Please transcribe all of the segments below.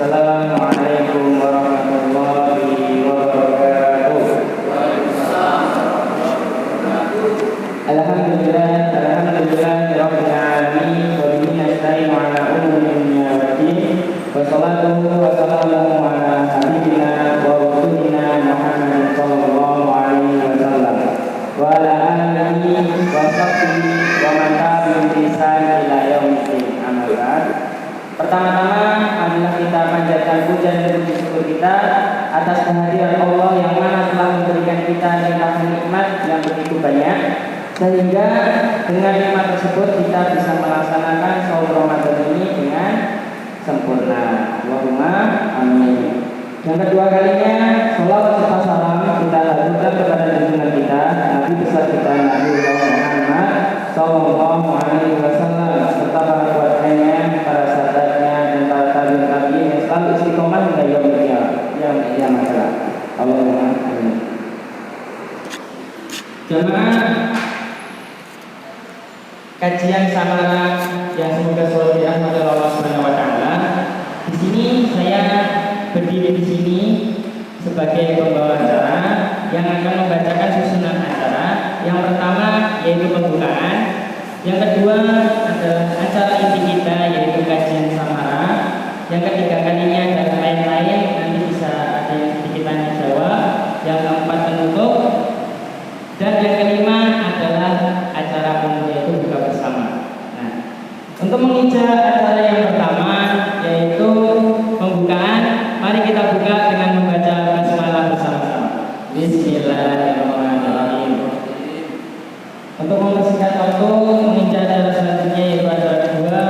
Assalamualaikum warahmatullahi wabarakatuh. Alhamdulillah rabbil alamin wa bihi nasta'inu ala umuri dunya waddin. Wassalatu wassalamu ala habibina wa rasulina Muhammadin sallallahu alaihi wasallam wa ala alihi wa sahbihi wa man tabi'ahum bi ihsan ila yaumil amal. Pertama-tama marilah kita panjatkan puja dan puji syukur kita atas kehadiran Allah yang mana telah memberikan kita nikmat yang begitu banyak, sehingga dengan nikmat tersebut kita bisa melaksanakan shaum Ramadan ini dengan sempurna. Allahumma amin. Yang kedua kalinya, sholawat serta salam kita lakukan kepada junjungan kita Nabi besar kita Nabi Muhammad sallallahu alaihi wasallam serta para keluarganya, para sahabatnya dan para tabi'in yang selalu istiqomah hingga yaumil qiyamah. Allahumma amin. Jemaah kajian samara yang semoga selalu dirahmati Allah Subhanahu wa taala. Di sini saya berdiri di sini sebagai pembawa acara yang akan membacakan susunan acara. Yang pertama yaitu pembukaan, yang kedua adalah acara inti kita yaitu kajian samara, yang ketiga kalinya adalah lain-lain, nanti bisa ada yang sedikit tanya jawab, yang keempat penutup, dan yang kelima adalah acara umum yaitu buka bersama. Nah, untuk mengincar acara yang pertama yaitu pembukaan, mari kita buka dengan membaca basmalah bersama-sama. Bismillahirrahmanirrahim. Untuk mempersingkat waktu, mengincar acara selanjutnya yaitu acara kedua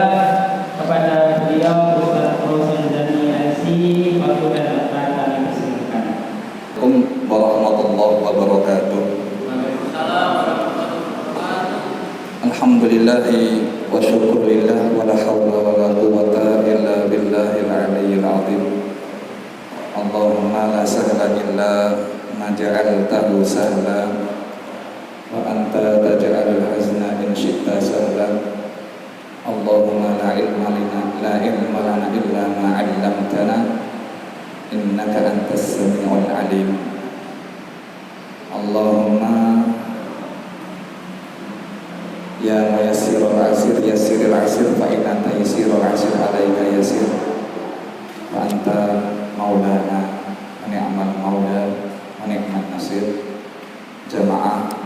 kepada beliau Ustaz Rosan Zani Ansi, waktu dan tempat kami persilakan. Assalamualaikum warahmatullahi wabarakatuh. Alhamdulillahi wa syukurillah wa la hawla wa la quwwata illa billahil aliyyil azim. Allahumma la sahla illa ma ja'altahu sahla wa anta taj'alul hazna in syi'ta sahla. Allahumma la ilma lana illa ma 'allamtana innaka antas sami'ul alim. Allahumma ya muyassirul asir yassiril asir fa inna taysirul asir alaika yasir wa anta maulana wa ni'mal maula wa ni'man nasir. Jamaah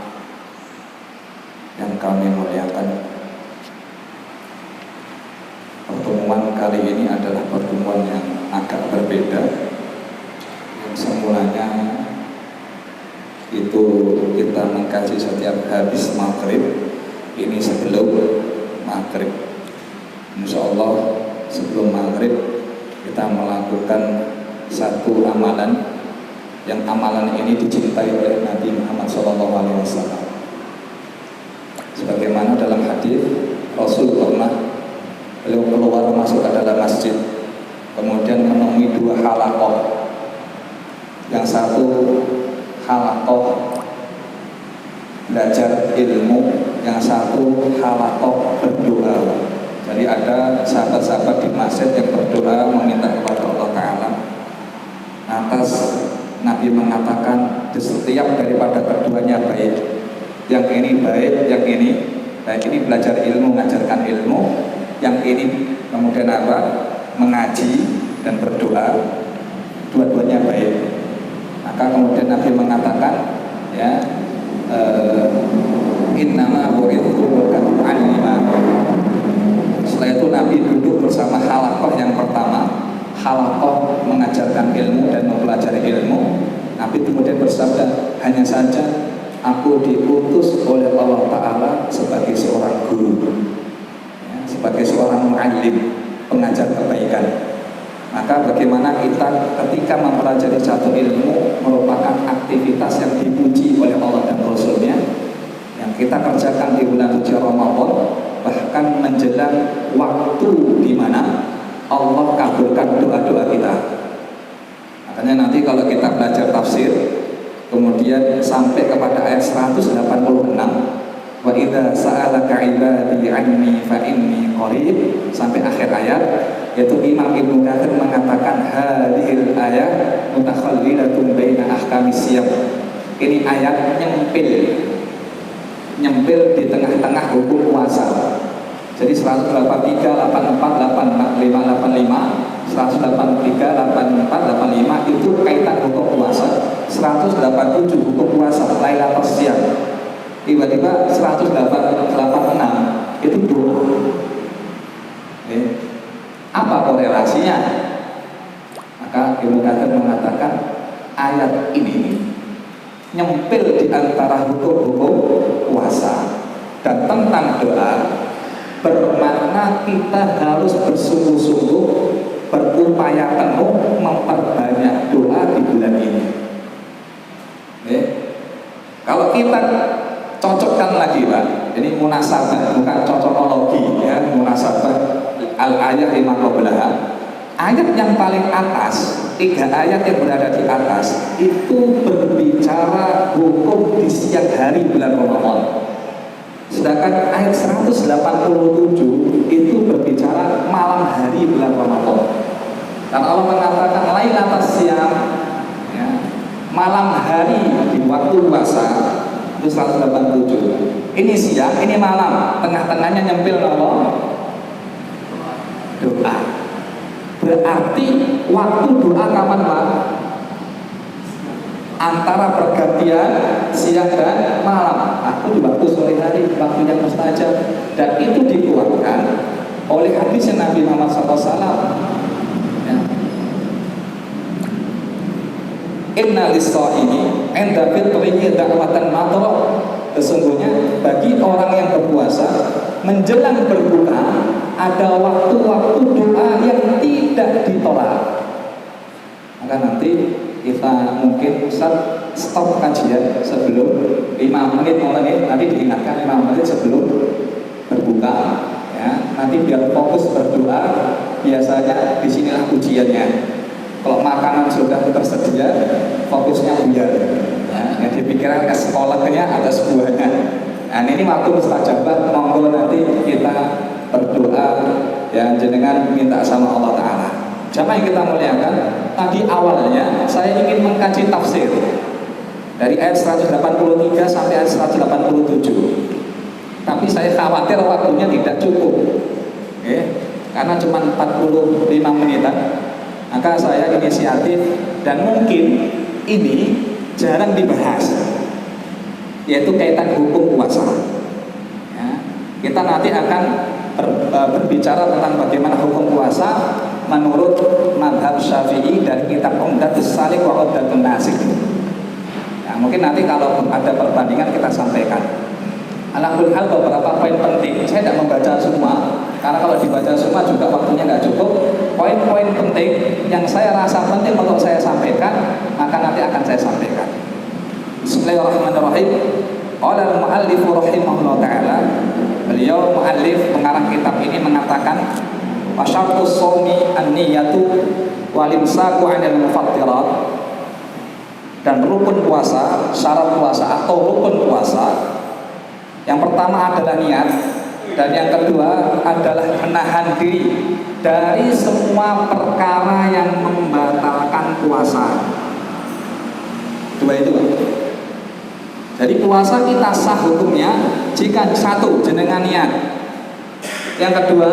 yang kami muliakan, pertemuan kali ini adalah pertemuan yang agak berbeda. Yang semulanya itu kita mengkaji setiap habis maghrib, ini sebelum maghrib. Insyaallah sebelum maghrib kita melakukan satu amalan yang amalan ini dicintai oleh Nabi Muhammad SAW. Sebagaimana dalam hadis Rasul pernah beliau keluar masuk ke dalam masjid, kemudian menemui dua halaqah. Yang satu halaqah belajar ilmu, yang satu halaqah berdoa. Jadi ada sahabat-sahabat di masjid yang berdoa meminta kepada Allah Ta'ala. Atas Nabi mengatakan di setiap daripada keduanya baik. Yang ini baik, yang ini baik. Ini belajar ilmu, mengajarkan ilmu. Yang ini kemudian apa? Mengaji dan berdoa. Dua-duanya baik. Maka kemudian Nabi mengatakan, ya, innama bu'ithu mu'allima. Setelah itu Nabi duduk bersama halaqah yang pertama, halaqah mengajarkan ilmu dan mempelajari ilmu. Nabi kemudian bersabda, hanya saja aku diutus oleh Allah Ta'ala sebagai seorang guru, ya, sebagai seorang mu'allim, pengajar kebaikan. Maka bagaimana kita ketika mempelajari satu ilmu merupakan aktivitas yang dipuji oleh Allah dan Rasulnya, yang kita kerjakan di bulan suci Ramadan, bahkan menjelang waktu di mana Allah kabulkan doa-doa kita. Makanya nanti kalau kita belajar tafsir, kemudian sampai kepada ayat 186, wa idza sa'alaka ibadi anni fa inni qarib, sampai akhir ayat, yaitu Imam Ibnu Katsir mengatakan siyam. Ini ayat nyempil di tengah-tengah hukum puasa. Jadi 183, 84, 85, 183, 84, 85 itu kaitan hukum puasa. 187 hukum puasa Lailatul Siyam. Tiba-tiba 186 itu doa. Apa korelasinya? Maka Ibnu Katsir mengatakan ayat ini nyempil di antara hukum-hukum puasa dan tentang doa, bermakna kita harus bersungguh-sungguh berupaya penuh memperbanyak doa di bulan ini. Kalau kita cocokkan lagi Pak, ini munasabah bukan cocokologi ya, munasabah al-ayat 5 qablaha. Ayat yang paling atas, 3 ayat yang berada di atas itu berbicara hukum di siang hari bulan Ramadan. Sedangkan ayat 187 itu berbicara malam hari bulan Ramadan. Karena Allah mengatakan Lailatul Siyam, ya, malam hari di waktu puasa itu 187. Ini siang, ini malam, tengah-tengahnya nyempil Allah doa. Berarti waktu doa kapan Pak? Antara pergantian siang dan malam. Aku di waktu sore hari, waktu yang mustajab. Dan itu dikuatkan oleh hadis Nabi Muhammad SAW. Ya. Inna lis-shaimi 'inda fitrihi da'watan madra. Sesungguhnya bagi orang yang berpuasa menjelang berbuka ada waktu-waktu doa yang tidak ditolak. Maka nanti kita mungkin Ustaz stop kajian sebelum 5 menit nanti diingatkan 5 menit sebelum berbuka ya. Nanti biar fokus berdoa, biasanya disinilah ujiannya. Kalau makanan sudah tersedia, fokusnya buyar ya. Yang dipikirkan ke sekolahnya atas buahnya. Nah ini waktu mustajabah, monggo nanti kita berdoa ya, jenengan minta sama Allah Ta'ala. Jamaah yang kita muliakan, tadi awalnya saya ingin mengkaji tafsir dari ayat 183 sampai ayat 187. Tapi saya khawatir waktunya tidak cukup karena cuma 45 menitan. Maka saya inisiatif dan mungkin ini jarang dibahas, yaitu kaitan hukum puasa ya. Kita nanti akan berbicara tentang bagaimana hukum puasa menurut madhab Syafi'i dari kitab Umdatus Shalik wa Umdatun Nasik. Nah, mungkin nanti kalau ada perbandingan kita sampaikan. Alhamdulillah beberapa poin penting. Saya tidak membaca semua karena kalau dibaca semua juga waktunya nggak cukup. Poin-poin penting yang saya rasa penting untuk saya sampaikan, maka nanti akan saya sampaikan. Bismillahirrahmanirrahim. Qala al-mu'allif rahimahullah ta'ala. Beliau mu'allif pengarang kitab ini mengatakan wa syartus shaumi an-niyatu wal imsaku 'anil mufattirat. Dan rukun puasa, syarat puasa atau rukun puasa, yang pertama adalah niat, dan yang kedua adalah menahan diri dari semua perkara yang membatalkan puasa. Dua itu. Jadi puasa kita sah hukumnya jika satu, jenengan niat. Yang kedua,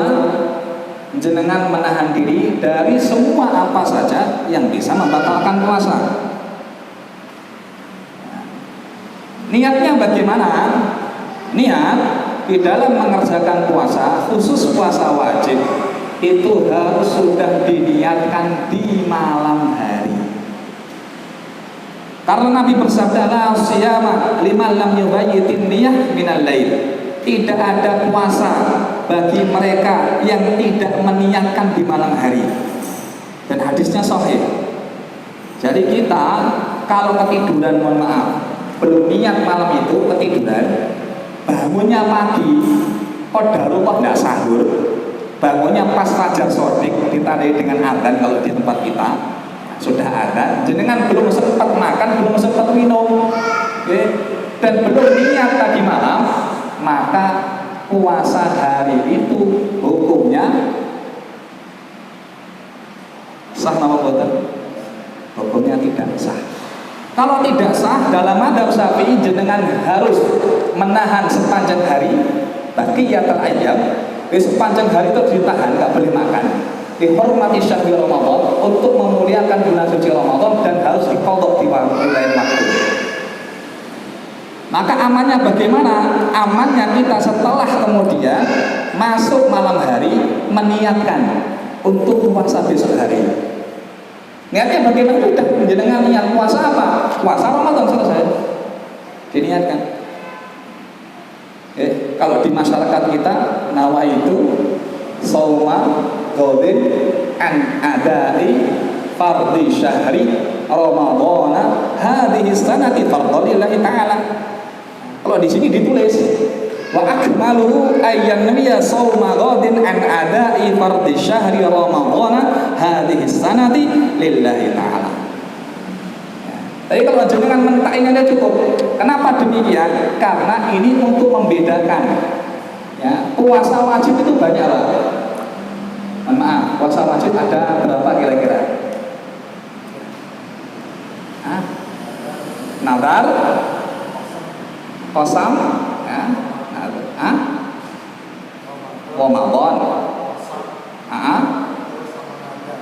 jenengan menahan diri dari semua apa saja yang bisa membatalkan puasa. Niatnya bagaimana? Niat di dalam mengerjakan puasa, khusus puasa wajib, itu harus sudah diniatkan di malam hari. Karena Nabi bersabda, la siyama liman lam yubayyitin niyah minal lail. Tidak ada puasa bagi mereka yang tidak meniatkan di malam hari. Dan hadisnya sahih. Jadi kita kalau ketiduran, mohon maaf, belum niat malam itu ketiduran, bangunnya pagi, qadarullah tidak sahur, bangunnya pas fajar shodiq ditandai dengan adzan. Kalau di tempat kita sudah adzan, jenengan belum sempat makan, belum sempat minum, dan belum niat tadi malam, maka puasa hari itu hukumnya sah nama boten? Hukumnya tidak sah. Kalau tidak sah dalam madzhab Syafi'i jenengan harus menahan sepanjang hari, baqiyatul ayyam, sepanjang hari itu ditahan, nggak boleh makan. Dihormati syahri Ramadan untuk memuliakan bulan suci Ramadan dan harus diqadha di lain waktu. Maka amannya bagaimana? Amannya kita setelah kemudian masuk malam hari meniatkan untuk puasa besok hari. Niatnya bagaimana? Udah jenengan niat puasa apa? Puasa Ramadan selesai. Diniatkan. Kalau di masyarakat kita nawaitu shauma ghadin an adai fardhi syahri Ramadhana hadhihi sanati fardhillahi ta'ala. Kalau di sini ditulis wa akmaluhu ayyan nabiyya shauma ghadin an adai fardhi syahri Ramadhana hadhihi sanati lillahi ta'ala. Tapi kalau jenengan mentak ini aja cukup. Kenapa demikian? Karena ini untuk membedakan. Ya, puasa wajib itu banyak lah. Maaf, puasa wajib ada berapa kira-kira? Nadar, qasam, ya, Ramadan,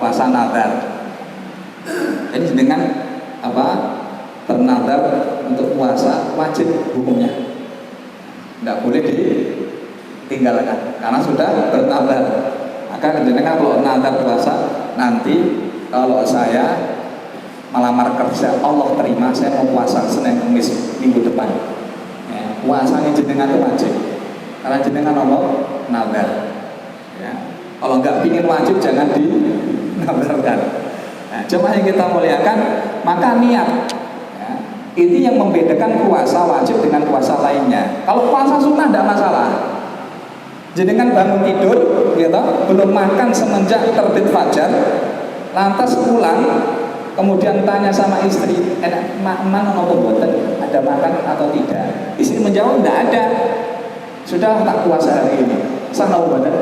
puasa nadar. Jadi dengan apa? Bernadar untuk puasa wajib hukumnya. Tidak boleh ditinggalkan karena sudah bernadar. Maka jenengan kalau nadar puasa nanti kalau saya melamar kerja Allah terima saya mau puasa Senin Kamis minggu depan. Ya, puasanya jenengan itu wajib karena jenengan Allah nadar. Ya, kalau nggak pingin wajib jangan dinadarkan. Nah, jemaah yang kita muliakan, maka niat ya, ini yang membedakan puasa wajib dengan puasa lainnya. Kalau puasa sunnah tidak masalah. Jenengan bangun tidur, gitu, belum makan semenjak terbit fajar, lantas pulang, kemudian tanya sama istri, mana nopo boten, ada makan atau tidak? Istri menjawab tidak ada. Sudah tak puasa hari ini. Sah nopo boten?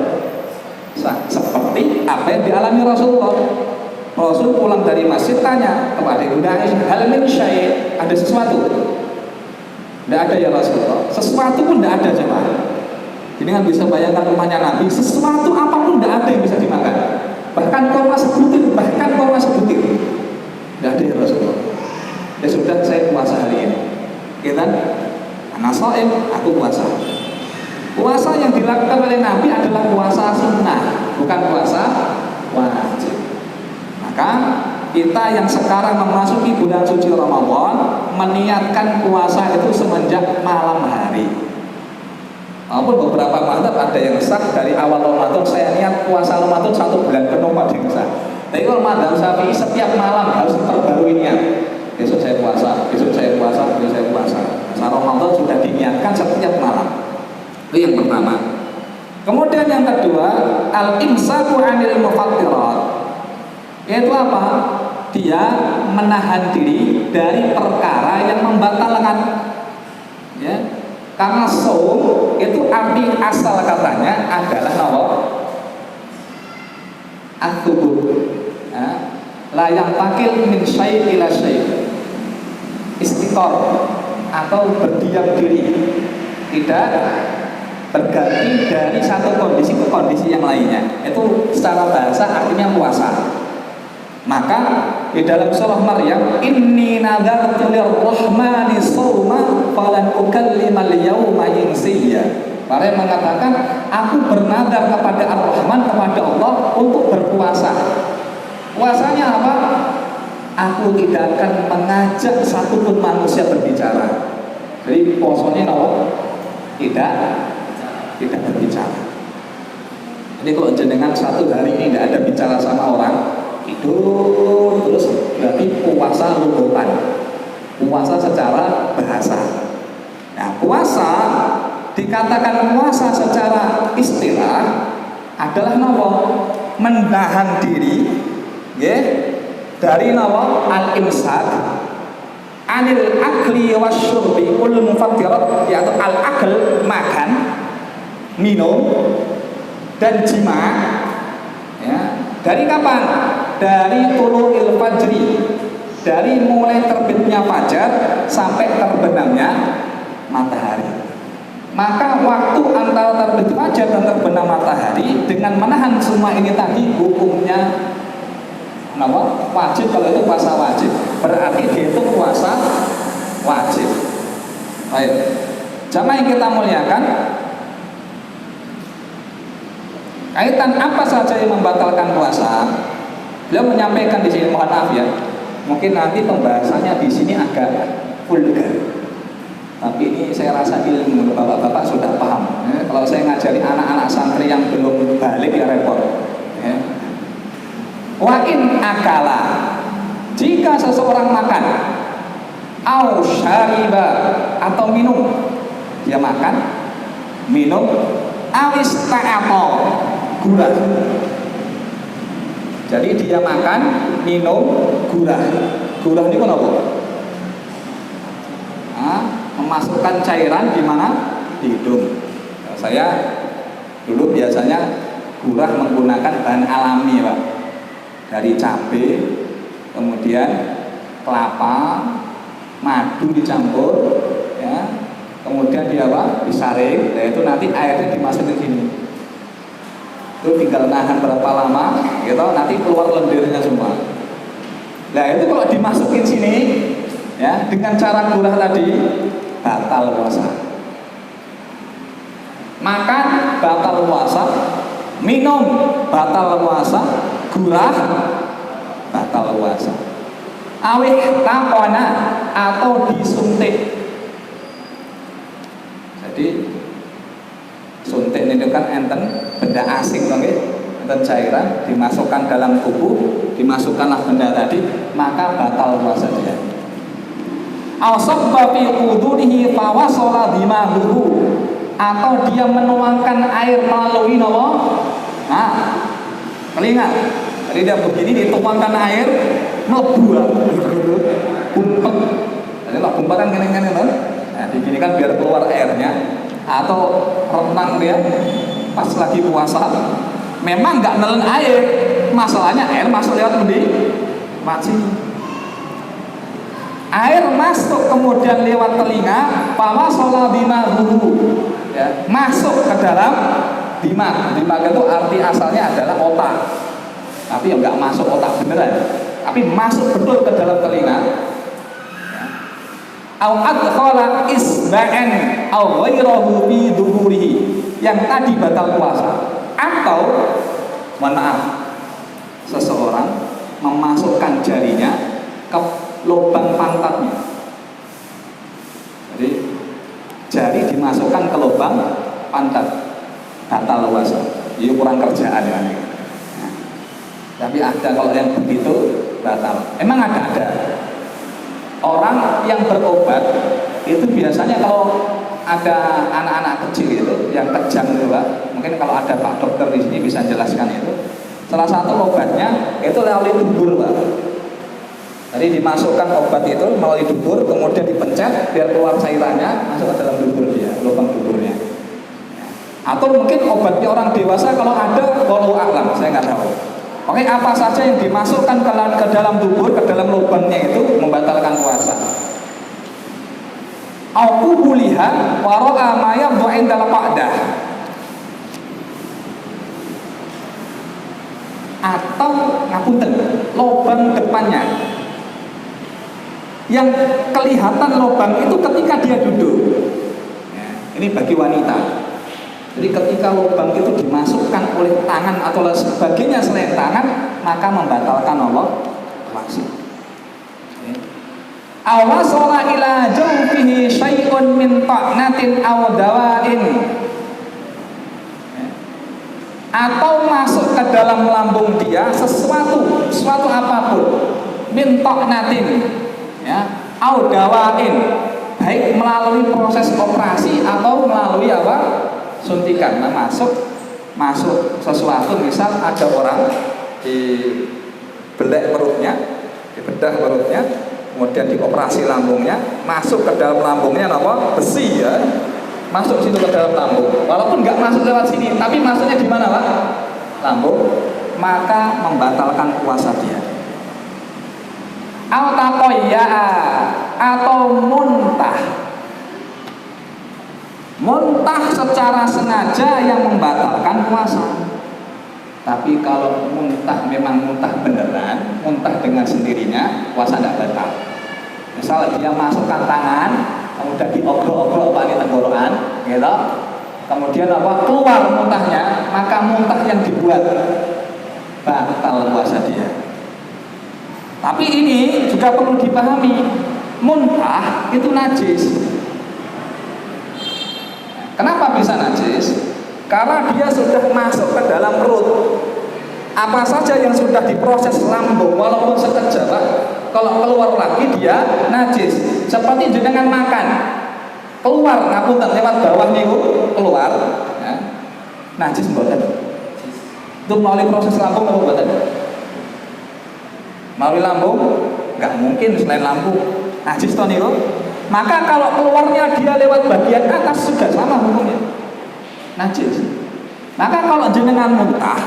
Sah. Seperti apa yang dialami Rasulullah. Rasul pulang dari masjid tanya kepada Ibunda Aisyah, hal min syai', ada sesuatu? Tidak ada ya Rasulullah. Sesuatu pun tidak ada jemaah. Jadi kan bisa bayangkan rumahnya Nabi, sesuatu apapun tidak ada yang bisa dimakan. Bahkan korma sebutir, tidak ada ya Rasulullah. Ya sudah, saya puasa hari ini. Kita anak shaim, aku puasa. Puasa yang dilakukan oleh Nabi adalah puasa sunnah, bukan puasa wajib. Maka kita yang sekarang memasuki bulan suci Ramadan meniatkan puasa itu semenjak malam hari. Walaupun beberapa madzhab ada yang sah dari awal Ramadan saya niat puasa Ramadan 1 bulan penuh pada yang sah. Tapi kalau madzhab Syafi'i setiap malam harus terbarui niat. Besok saya puasa, besok saya puasa, besok saya puasa. Nah, Ramadan sudah diniatkan setiap malam. Itu yang pertama. Kemudian yang kedua, al-imsaku 'anil mufattirat. Yaitu apa? Dia menahan diri dari perkara yang membatalkan. Ya. Karena shaum itu arti asal katanya adalah nawa at-tubut. Ya. La yang pakil min syai' ila syai'. Istiqor atau berdiam diri. Tidak berganti dari satu kondisi ke kondisi yang lainnya. Itu secara bahasa artinya puasa. Maka di dalam surah Maryam, inni nadartu lirrahmani shauma falan ukallimal yauma insiya. Maryam mengatakan, aku bernadar kepada Ar-Rahman, kepada Allah untuk berpuasa. Puasanya apa? Aku tidak akan mengajak satupun manusia berbicara. Jadi puasanya tidak berbicara. Jadi kalau jenengan satu hari ini tidak ada bicara sama orang, tidur terus, berarti puasa lugupan, puasa secara bahasa. Nah, puasa dikatakan puasa secara istilah adalah nawa menahan diri, ya, dari nawa al-imsak anil akli wasyurbi ul mufattirat, yaitu al-akl makan, minum dan jima. Ya, dari kapan? Dari tulu'il fajri dari mulai terbitnya fajar sampai terbenamnya matahari. Maka waktu antara terbit fajar dan terbenam matahari dengan menahan semua ini tadi hukumnya apa? Wajib. Kalau itu puasa wajib, berarti dia itu puasa wajib. Baik, jamaah yang kita muliakan, kaitan apa saja yang membatalkan puasa? Beliau menyampaikan di sini, mohon maaf ya, mungkin nanti pembahasannya di sini agak vulgar, tapi ini saya rasa ilmu bapak-bapak sudah paham. Kalau saya ngajari anak-anak santri yang belum balik ya repot. Wa in akala, jika seseorang makan, au syariba, atau minum, dia makan, minum, awis ta'ato, gurah. Jadi dia makan, minum, gurah. Gurah ini kenapa? Memasukkan cairan di mana? Di hidung. Saya dulu biasanya gurah menggunakan bahan alami, Pak. Dari cabai, kemudian kelapa, madu dicampur, ya. Kemudian dia apa? Disaring, nah itu nanti airnya dimasukin sini. Itu tinggal nahan berapa lama, gitu, nanti keluar lendirnya semua. Nah itu kalau dimasukin sini, ya, dengan cara gurah tadi, batal puasa. Makan batal puasa, minum batal puasa, gurah batal puasa. Awih takona, atau disuntik. Jadi suntik ini kan enten benda asing, enten cairan dimasukkan dalam tubuh, dimasukkanlah benda tadi, maka batal puasa dia. Al-sabba fi udhurihi fawasala dimahuhu, atau dia menuangkan air melalui telinga. Jadi dia begini, dituangkan air, melebu, gumpet. Jadi lah gumpet kan gini-gini loh. Nah, begini kan biar keluar airnya. Atau renang dia pas lagi puasa, memang nggak nelen air, masalahnya air masuk lewat maci. Air masuk kemudian lewat telinga, bahwa sholat dimahuhu, ya, masuk ke dalam dimag. Dimag itu arti asalnya adalah otak, tapi nggak masuk otak beneran, tapi masuk betul ke dalam telinga. Au adkhala isba'an au ghairahu fi duburihi, yang tadi batal puasa. Atau mohon maaf, seseorang memasukkan jarinya ke lubang pantatnya. Jadi jari dimasukkan ke lubang pantat, batal puasa. Ini kurang kerjaan ya. Nah, tapi ada kalau yang begitu batal. Emang ada. Orang yang berobat itu biasanya kalau ada anak-anak kecil itu yang kejang itu, Pak. Mungkin kalau ada Pak Dokter di sini bisa jelaskan itu. Salah satu obatnya itu melalui dubur, Pak. Jadi dimasukkan obat itu melalui dubur, kemudian dipencet biar keluar cairannya masuk ke dalam dubur dia, lubang duburnya. Atau mungkin obatnya orang dewasa kalau ada, walau a'lam, saya nggak tahu. Oke, apa saja yang dimasukkan ke dalam dubur, ke dalam lubangnya itu membatalkan puasa. Aku buliha waro'a maya bu'in dalam qa'dah, atau ngapunten, lubang depannya yang kelihatan lubang itu ketika dia duduk. Ya, ini bagi wanita. Jadi ketika lubang itu dimasukkan oleh tangan atau sebagainya selain tangan, maka membatalkan Allah puasa. Awasala ila jawfihi syai'un min ta'natin aw dawain, atau masuk ke dalam lambung dia sesuatu apapun, min ta'natin, ya, aw dawain, baik melalui proses operasi atau melalui apa? Suntikan. Nah, masuk sesuatu, misal ada orang di belek perutnya, dibedah perutnya, kemudian dioperasi lambungnya, masuk ke dalam lambungnya apa? Besi, ya, masuk situ ke dalam lambung. Walaupun nggak masuk lewat sini, tapi masuknya di mana, Pak? Lambung. Maka membatalkan puasa dia. Al-taqayya'a atau muntah. Muntah secara sengaja yang membatalkan puasa. Tapi kalau muntah memang muntah beneran, muntah dengan sendirinya, puasa tidak batal. Misal dia masukkan tangan, kemudian diobrol-obrol apa ini tenggorokan, gitu. Kemudian keluar muntahnya, maka muntah yang dibuat batal puasa dia. Tapi ini juga perlu dipahami, muntah itu najis. Kenapa bisa najis? Karena dia sudah masuk ke dalam perut. Apa saja yang sudah diproses lambung walaupun sekejap, kalau keluar lagi dia najis. Seperti jenengan makan, keluar ngapunten lewat bawah niku keluar, ya, najis mboten. Itu melalui proses lambung apa mboten? Melalui lambung? Enggak mungkin selain lambung. Najis to niku. Maka kalau keluarnya dia lewat bagian atas juga sama hukumnya. Najis. Maka kalau jenengan muntah,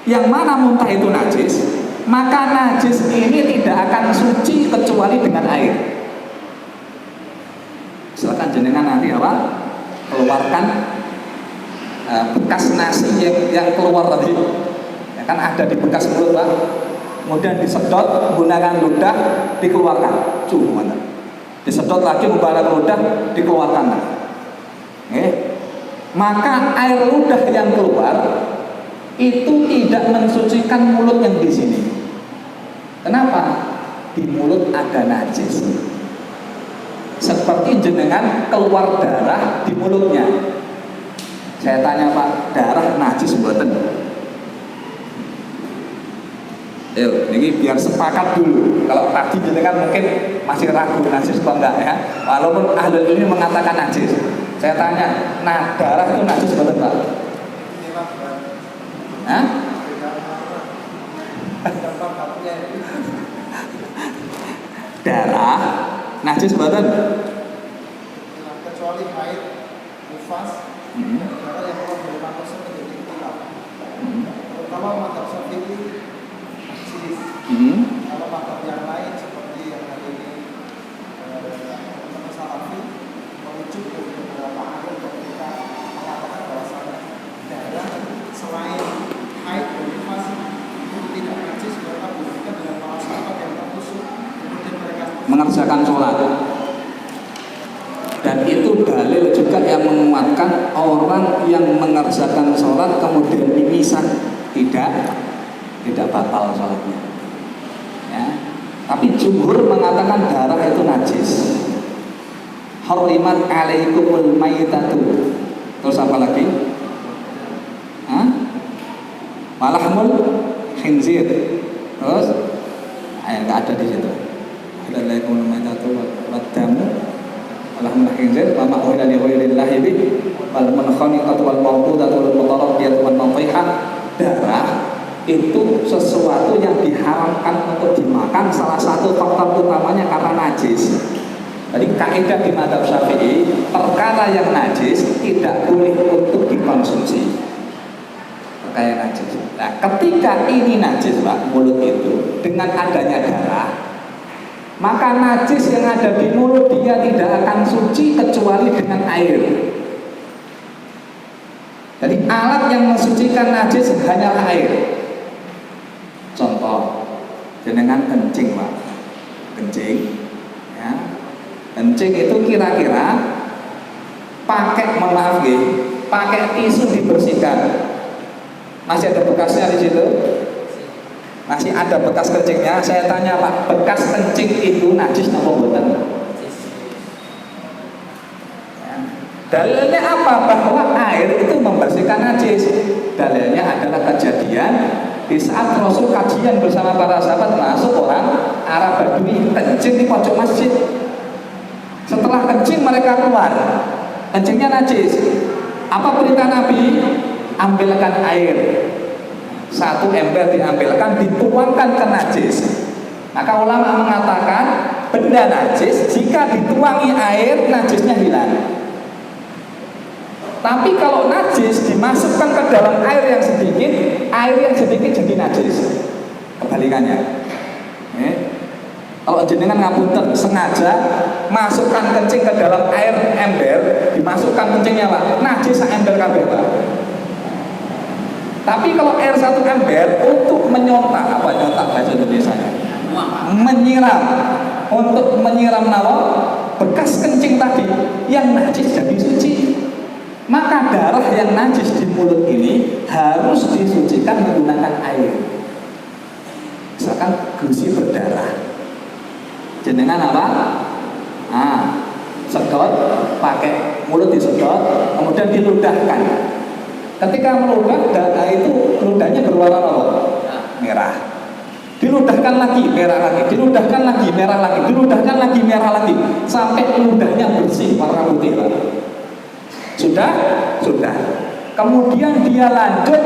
yang mana muntah itu najis, maka najis ini tidak akan suci kecuali dengan air. Silakan jenengan nanti keluarkan bekas nasi yang keluar tadi, ya kan ada di bekas mulut Pak. Kemudian disedot menggunakan ludah, dikeluarkan. Cuma disedot lagi menggunakan ludah, dikeluarkan. Maka air ludah yang keluar itu tidak mensucikan mulut yang di sini. Kenapa? Di mulut ada najis. Seperti jenengan keluar darah di mulutnya. Saya tanya Pak, darah najis mboten? Ini biar sepakat dulu. Kalau tadi jenengan mungkin masih ragu najis atau enggak ya. Walaupun ahli ini mengatakan najis. Saya tanya, nah darah itu najis betul Pak? Hah? Darah najis betul? Kecuali air, nifas, darah yang keluar dari mata menjadi hilal. Terutama mata Syafi'i silis. Kalau mata yang lain seperti yang hari ini Salafi merujuk ke beberapa ahli untuk kita mengatakan bahwasanya darah selain haid dan nifas itu tidak najis karena bukan dengan para sahabat yang tertusuk kemudian mereka mengerjakan sholat. Dan itu dalil juga yang menguatkan orang yang mengerjakan sholat kemudian mimisan tidak batal sholatnya. Ya. Tapi jumhur mengatakan darah itu najis. Harimat alaikumul maitatu. Terus apa lagi? Malahmul khinzir. Terus nggak ada di situ. Alaikumul maitatu wad damu walahmul khinzir wa ma uhilla li ghairillahi bi wal munkhaniqatu wal mawqudatu wal mutaraddiyatu wan nadhihah. Darah itu sesuatu yang diharamkan untuk dimakan. Salah satu faktor utamanya karena najis. Jadi kaidah di mazhab Syafi'i, perkara yang najis tidak boleh untuk dikonsumsi. Perkara yang najis. Nah, ketika ini najis Pak, mulut itu dengan adanya darah, maka najis yang ada di mulut dia tidak akan suci kecuali dengan air. Jadi alat yang mensucikan najis hanyalah air. Contoh, jenengan kencing Pak, kencing, ya. Kencing itu kira-kira pakai pakai tisu dibersihkan. Masih ada bekasnya di situ? Masih ada bekas kencingnya. Saya tanya Pak, bekas kencing itu najis atau bukan? Dalilnya apa? Bahwa air itu membersihkan najis. Dalilnya adalah kejadian di saat Rasul kajian bersama para sahabat, masuk orang Arab Badui kencing di pojok masjid. Setelah kencing mereka keluar, kencingnya najis. Apa perintah Nabi? Ambilkan air. Satu ember diambilkan, dituangkan ke najis. Maka ulama mengatakan benda najis jika dituangi air, najisnya hilang. Tapi kalau najis dimasukkan ke dalam air yang sedikit jadi najis. Kebalikannya. Kalau jenengan ngapunten sengaja masukkan kencing ke dalam air ember, dimasukkan kencingnya Pak, najis sak ember kabeh Pak. Tapi kalau air satu ember untuk menyontak, apa nyontak bahasa Indonesianya? Menyiram, untuk menyiram nawa bekas kencing tadi yang najis jadi suci. Maka darah yang najis di mulut ini harus disucikan menggunakan air. Misalkan gusi berdarah, jenengan apa? Sedot, pakai mulut disedot, kemudian diludahkan. Ketika meludah, darah itu ludahnya berwarna apa? Merah. Diludahkan lagi, merah lagi, diludahkan lagi, merah lagi, diludahkan lagi, merah lagi, sampai ludahnya bersih warna putih. Sudah? Sudah. Kemudian dia lanjut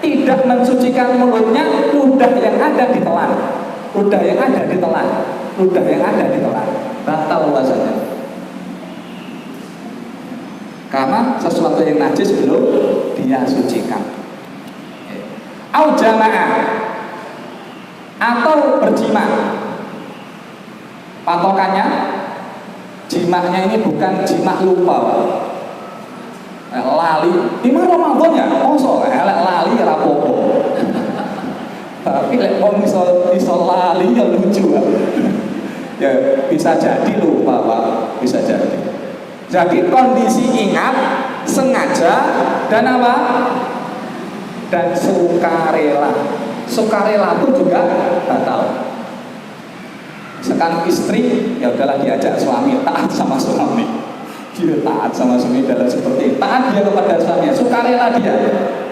tidak mensucikan mulutnya, ludah yang ada ditelan. Ludah yang ada ditelan. Ludah yang ada ditelan. Batal puasanya. Karena sesuatu yang najis belum dia sucikan. Au jamaah atau berjima. Patokannya jimaknya ini bukan jimak lupa, lali. Di mana Ramadan ya? Mosok elek lali ora apa-apa. Tapi lek wong iso lali ya lucu. Ya bisa jadi lupa Pak, bisa jadi. Jadi kondisi ingat, sengaja, dan apa? Dan sukarela. Sukarela itu juga batal. Misalkan istri, ya udahlah diajak suami, taat sama suami. Dia taat sama suami dalam seperti taat dia kepada suaminya, sukarela dia.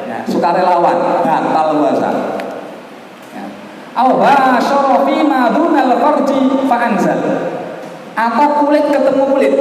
Ya, sukarelawan, batal puasa. Au basyara fi ma dunal farji fa anzal. Atau kulit ketemu kulit.